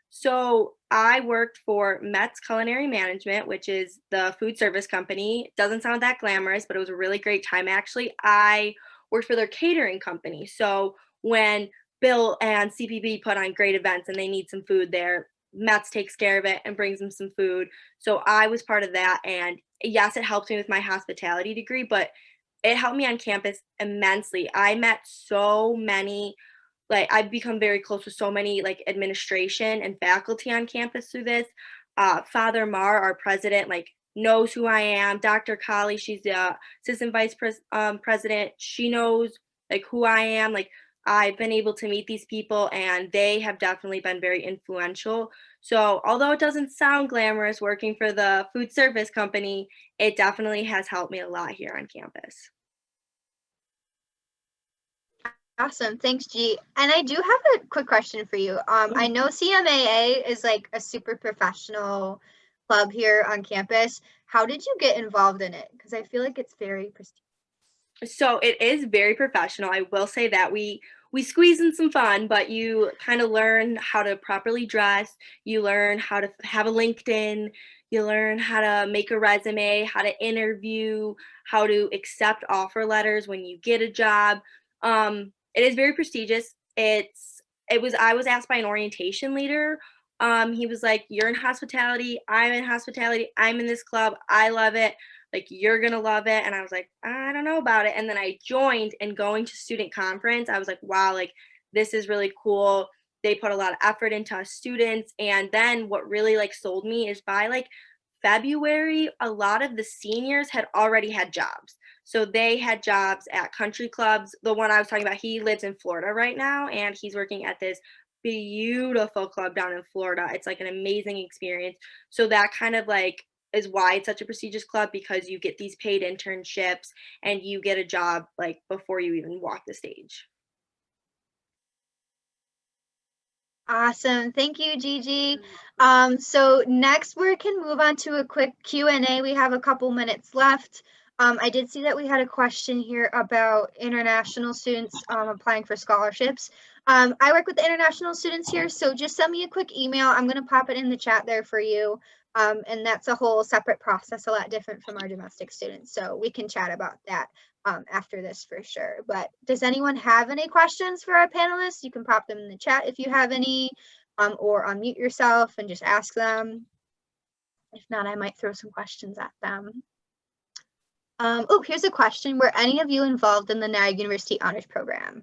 So I worked for Met's Culinary Management, which is the food service company. Doesn't sound that glamorous, but it was a really great time. Actually, I worked for their catering company. So when Bill and CPB put on great events and they need some food there, Met's takes care of it and brings them some food. So I was part of that. And yes, it helped me with my hospitality degree, but it helped me on campus immensely. I met so many, like I've become very close with so many like administration and faculty on campus through this. Father Mar, our president, like knows who I am. Dr. Kali, she's the assistant president. She knows like who I am. Like I've been able to meet these people and they have definitely been very influential. So although it doesn't sound glamorous working for the food service company, it definitely has helped me a lot here on campus. Awesome. Thanks, G. And I do have a quick question for you. I know CMAA is like a super professional club here on campus. How did you get involved in it? Because I feel like it's very prestigious. So it is very professional. I will say that we squeeze in some fun, but you kind of learn how to properly dress. You learn how to have a LinkedIn. You learn how to make a resume, how to interview, how to accept offer letters when you get a job. It is very prestigious. I was asked by an orientation leader. He was like, "You're in hospitality. I'm in hospitality. I'm in this club. I love it. Like you're gonna love it." And I was like, "I don't know about it." And then I joined, and going to student conference, I was like, wow, like this is really cool. They put a lot of effort into us students. And then what really like sold me is by like February, a lot of the seniors had already had jobs. So they had jobs at country clubs. The one I was talking about, he lives in Florida right now, and he's working at this beautiful club down in Florida. It's like an amazing experience. So that kind of like is why it's such a prestigious club, because you get these paid internships and you get a job like before you even walk the stage. Awesome. Thank you, Gigi. So next we can move on to a quick Q&A. We have a couple minutes left. I did see that we had a question here about international students applying for scholarships. I work with the international students here, so just send me a quick email. I'm going to pop it in the chat there for you. And that's a whole separate process, a lot different from our domestic students. So we can chat about that after this for sure. But does anyone have any questions for our panelists? You can pop them in the chat if you have any, or unmute yourself and just ask them. If not, I might throw some questions at them. Oh, here's a question. Were any of you involved in the Niagara University Honors Program?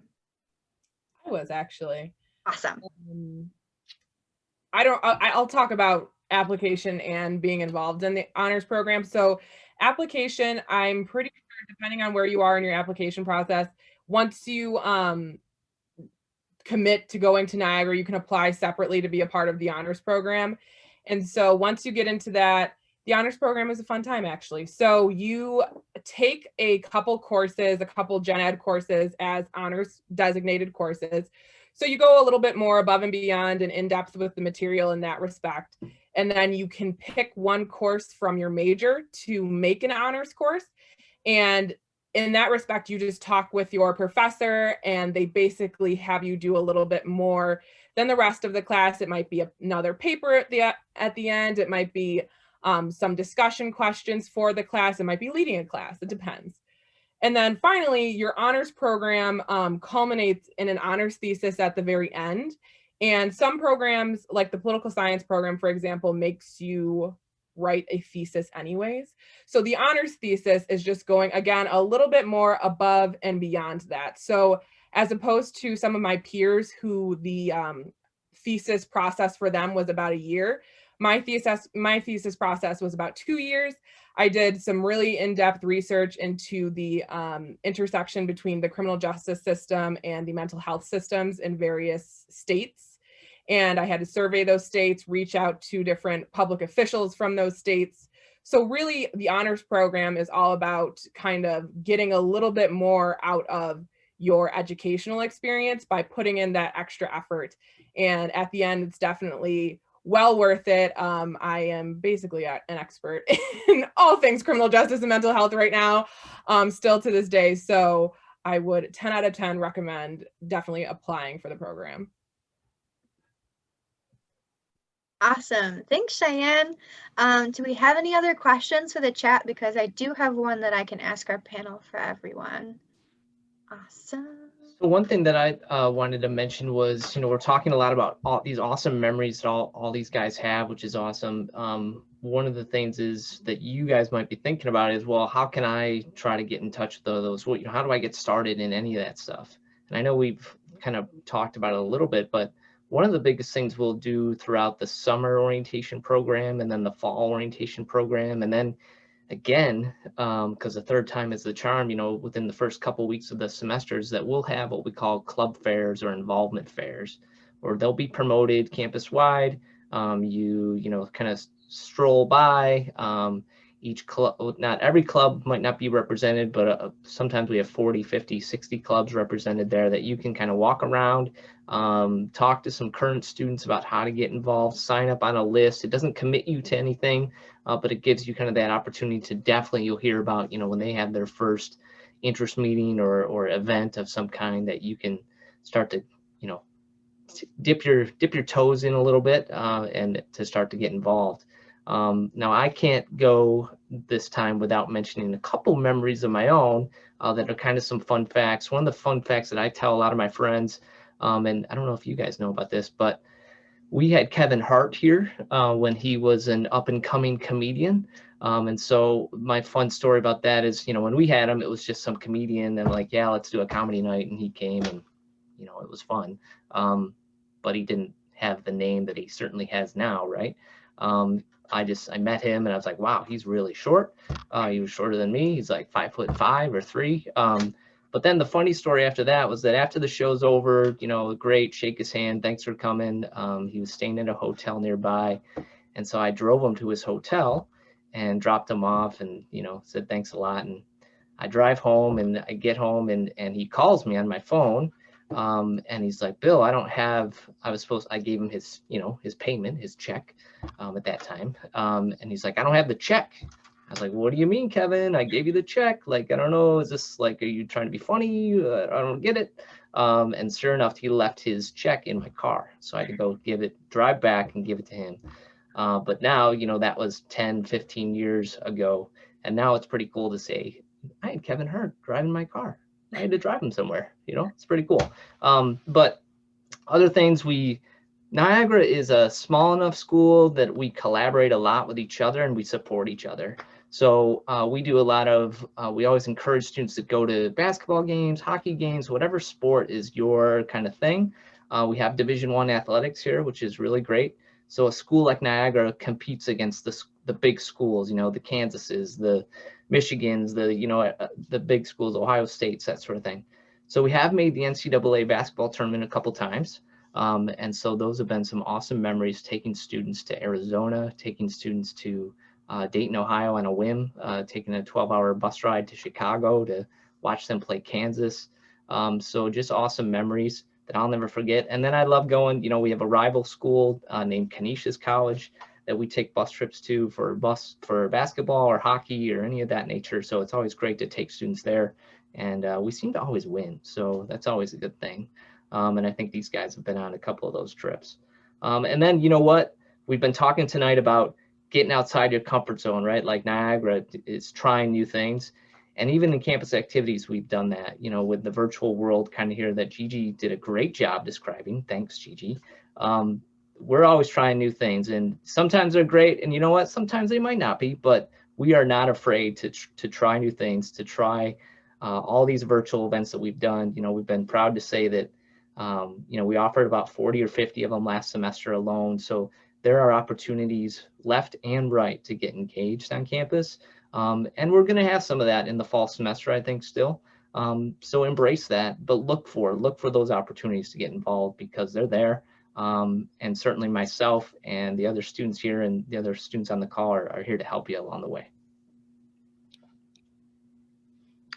I was actually. Awesome. I'll talk about application and being involved in the honors program. So application, I'm pretty sure, depending on where you are in your application process, once you commit to going to Niagara, you can apply separately to be a part of the honors program. And so once you get into that, the honors program is a fun time, actually. So you take a couple courses, a couple gen ed courses as honors designated courses. So you go a little bit more above and beyond and in depth with the material in that respect. And then you can pick one course from your major to make an honors course. And in that respect, you just talk with your professor and they basically have you do a little bit more than the rest of the class. It might be another paper at the end. It might be some discussion questions for the class. It might be leading a class. It depends. And then finally, your honors program culminates in an honors thesis at the very end. And some programs, like the political science program, for example, makes you write a thesis anyways. So the honors thesis is just going, again, a little bit more above and beyond that. So as opposed to some of my peers who the thesis process for them was about a year. My thesis process was about 2 years. I did some really in-depth research into the intersection between the criminal justice system and the mental health systems in various states. And I had to survey those states, reach out to different public officials from those states. So really, the honors program is all about kind of getting a little bit more out of your educational experience by putting in that extra effort. And at the end, it's definitely well worth it. I am basically an expert in all things criminal justice and mental health right now, still to this day. So I would 10 out of 10 recommend definitely applying for the program. Awesome. Thanks, Cheyenne. Do we have any other questions for the chat? Because I do have one that I can ask our panel for everyone. Awesome. So one thing that I wanted to mention was, we're talking a lot about all these awesome memories that all these guys have, which is awesome. One of the things is that you guys might be thinking about is, well, how can I try to get in touch with those? How do I get started in any of that stuff? And I know we've kind of talked about it a little bit, but one of the biggest things we'll do throughout the summer orientation program and then the fall orientation program, and then again, because the third time is the charm, within the first couple of weeks of the semesters, that we'll have what we call club fairs or involvement fairs, or they'll be promoted campus-wide. You kind of stroll by. Each club, not every club might not be represented, but sometimes we have 40, 50, 60 clubs represented there that you can kind of walk around, talk to some current students about how to get involved, sign up on a list. It doesn't commit you to anything, but it gives you kind of that opportunity to definitely, you'll hear about, when they have their first interest meeting or event of some kind, that you can start to, dip your toes in a little bit and to start to get involved. Now I can't go this time without mentioning a couple memories of my own that are kind of some fun facts. One of the fun facts that I tell a lot of my friends, and I don't know if you guys know about this, but we had Kevin Hart here when he was an up-and-coming comedian. And so my fun story about that is, when we had him, it was just some comedian and like, yeah, let's do a comedy night. And he came and, it was fun. But he didn't have the name that he certainly has now, right? I met him and I was like, wow, he's really short. He was shorter than me. He's like 5'5" or 3. But then the funny story after that was that after the show's over, great, shake his hand, thanks for coming. He was staying at a hotel nearby. And so I drove him to his hotel and dropped him off and, said thanks a lot. And I drive home and I get home and he calls me on my phone. And he's like, Bill, I gave him his, his payment, his check at that time. And he's like, I don't have the check. I was like, what do you mean, Kevin? I gave you the check. Like, I don't know. Is this like, are you trying to be funny? I don't get it. And sure enough, he left his check in my car. So I had to go drive back and give it to him. But now, that was 10, 15 years ago. And now it's pretty cool to say, I had Kevin Hart driving my car. I had to drive him somewhere, it's pretty cool. But other things, Niagara is a small enough school that we collaborate a lot with each other and we support each other. So we do a lot of, we always encourage students to go to basketball games, hockey games, whatever sport is your kind of thing. We have Division I athletics here, which is really great. So a school like Niagara competes against the big schools, the Kansases, the Michigans, the big schools, Ohio States, that sort of thing. So we have made the NCAA basketball tournament a couple times. And so those have been some awesome memories, taking students to Arizona, taking students to Dayton, Ohio on a whim, taking a 12-hour bus ride to Chicago to watch them play Kansas. So just awesome memories that I'll never forget. And then I love going, we have a rival school named Canisius College that we take bus trips to for basketball or hockey or any of that nature. So it's always great to take students there. And we seem to always win. So that's always a good thing. And I think these guys have been on a couple of those trips. And then, we've been talking tonight about getting outside your comfort zone, right? Like Niagara is trying new things. And even in campus activities, we've done that, with the virtual world kind of here that Gigi did a great job describing. Thanks, Gigi. We're always trying new things, and sometimes they're great. And you know what? Sometimes they might not be, but we are not afraid to try new things, to try all these virtual events that we've done. We've been proud to say that We offered about 40 or 50 of them last semester alone. So there are opportunities left and right to get engaged on campus. And we're going to have some of that in the fall semester, I think, still. So embrace that, but look for those opportunities to get involved, because they're there. And certainly myself and the other students here and the other students on the call are here to help you along the way.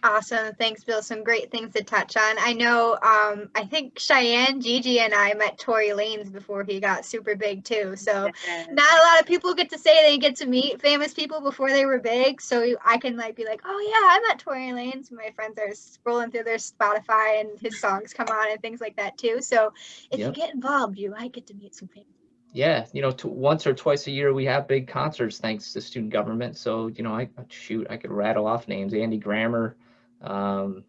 Awesome. Thanks, Bill. Some great things to touch on. I know, I think Cheyenne, Gigi, and I met Tory Lanez before he got super big too. So not a lot of people get to say they get to meet famous people before they were big. So I can be like, oh yeah, I met Tory Lanez. My friends are scrolling through their Spotify and his songs come on and things like that too. So if you get involved, you might get to meet some famous. Yeah, once or twice a year we have big concerts thanks to student government. So, I could rattle off names: Andy Grammer, Counting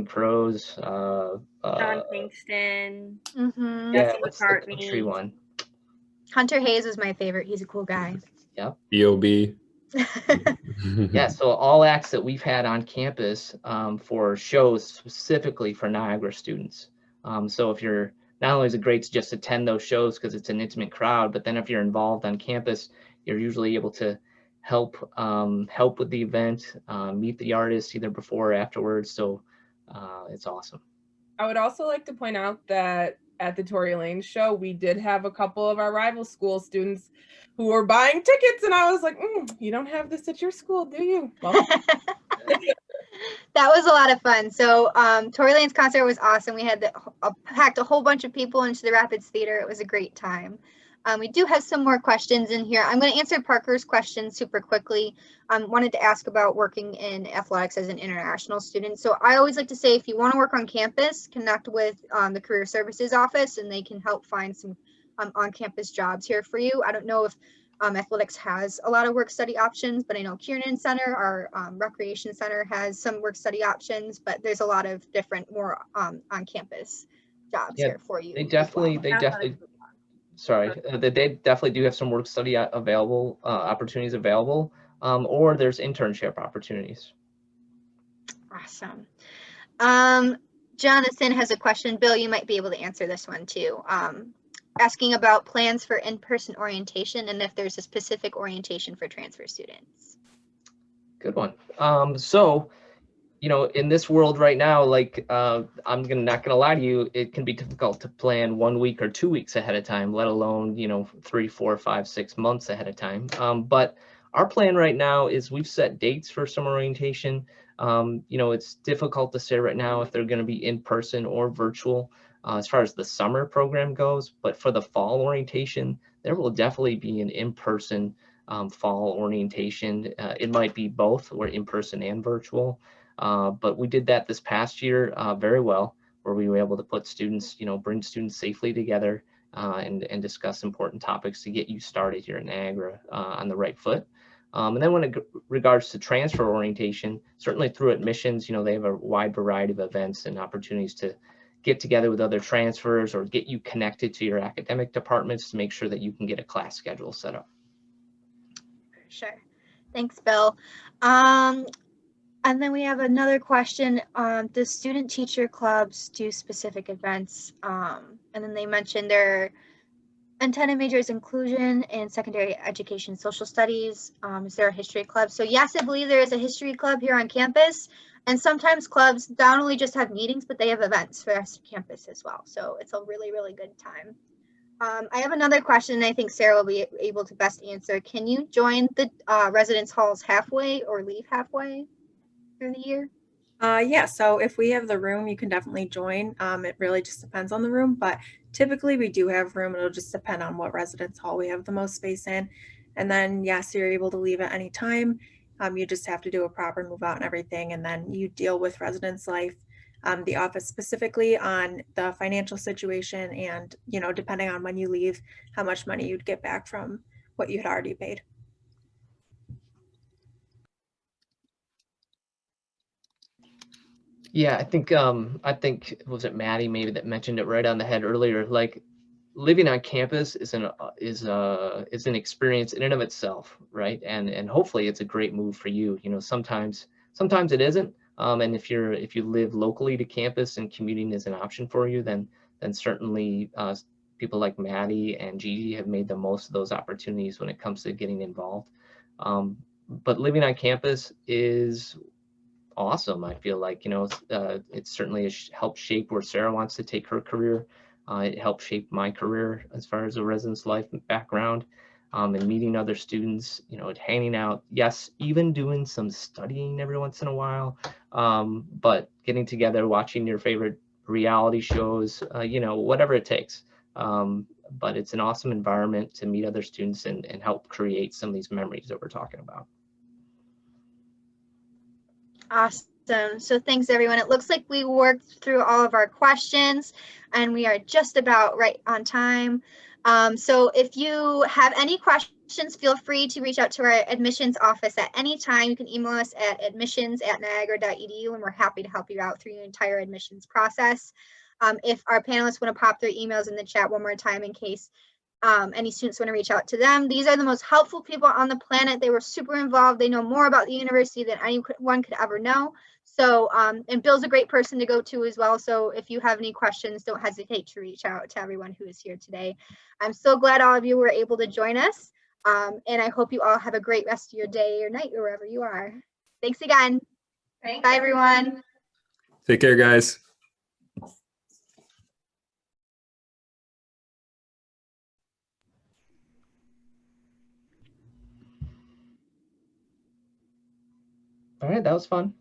Crows, John Kingston. Yeah, what's the country one? Hunter Hayes is my favorite. He's a cool guy. Yep. B.O.B. Yeah, so all acts that we've had on campus for shows specifically for Niagara students. So if you're, not only is it great to just attend those shows because it's an intimate crowd, but then if you're involved on campus, you're usually able to help with the event, meet the artists either before or afterwards. So it's awesome. I would also like to point out that at the Tory Lanez show, we did have a couple of our rival school students who were buying tickets, and I was like, you don't have this at your school, do you? Well, that was a lot of fun. So Tory Lanez concert was awesome. We had packed a whole bunch of people into the Rapids Theater. It was a great time. We do have some more questions in here. I'm going to answer Parker's question super quickly. Wanted to ask about working in athletics as an international student. So I always like to say, if you want to work on campus, connect with the Career Services Office, and they can help find some on-campus jobs here for you. I don't know if athletics has a lot of work-study options, but I know Kiernan Center, our recreation center, has some work-study options, but there's a lot of different more on-campus jobs here for you. They definitely do have some work study available, opportunities available, or there's internship opportunities. Awesome. Jonathan has a question. Bill, you might be able to answer this one too. Asking about plans for in-person orientation and if there's a specific orientation for transfer students. Good one. So, in this world right now, I'm not gonna lie to you, it can be difficult to plan 1 week or 2 weeks ahead of time, let alone 3, 4, 5, 6 months ahead of time. But our plan right now is we've set dates for summer orientation. It's difficult to say right now if they're going to be in person or virtual as far as the summer program goes. But for the fall orientation, there will definitely be an in-person fall orientation. It might be both, or in person and virtual. But we did that this past year very well, where we were able to put students, bring students safely together and discuss important topics to get you started here in Niagara on the right foot. And then when it regards to transfer orientation, certainly through admissions, they have a wide variety of events and opportunities to get together with other transfers or get you connected to your academic departments to make sure that you can get a class schedule set up. Sure. Thanks, Bill. And then we have another question. Do student teacher clubs do specific events? And then they mentioned their intended major is inclusion and secondary education, social studies. Is there a history club? So yes, I believe there is a history club here on campus. And sometimes clubs not only just have meetings, but they have events for us campus as well. So it's a really, really good time. I have another question I think Sarah will be able to best answer. Can you join the residence halls halfway or leave halfway through the year? Yeah, so if we have the room, you can definitely join. It really just depends on the room, but typically we do have room. It'll just depend on what residence hall we have the most space in. And then yes, you're able to leave at any time. You just have to do a proper move out and everything. And then you deal with residence life, the office specifically on the financial situation and, depending on when you leave, how much money you'd get back from what you had already paid. Yeah, I think was it Maddie maybe that mentioned it right on the head earlier. Like living on campus is an experience in and of itself, right? And hopefully it's a great move for you. Sometimes it isn't. And if you live locally to campus and commuting is an option for you, then And certainly people like Maddie and Gigi have made the most of those opportunities when it comes to getting involved. But living on campus is awesome. I feel like, it certainly has helped shape where Sarah wants to take her career. It helped shape my career as far as a residence life background, and meeting other students, hanging out. Yes, even doing some studying every once in a while, but getting together, watching your favorite reality shows, whatever it takes. But it's an awesome environment to meet other students and help create some of these memories that we're talking about. Awesome. So thanks, everyone. It looks like we worked through all of our questions and we are just about right on time. So if you have any questions, feel free to reach out to our admissions office at any time. You can email us at admissions@niagara.edu and we're happy to help you out through your entire admissions process. If our panelists want to pop their emails in the chat one more time in case any students want to reach out to them. These are the most helpful people on the planet. They were super involved. They know more about the university than anyone could ever know. So, and Bill's a great person to go to as well. So if you have any questions, don't hesitate to reach out to everyone who is here today. I'm so glad all of you were able to join us. And I hope you all have a great rest of your day or night or wherever you are. Thanks again. Thanks, Bye, everyone. Take care, guys. All right, that was fun.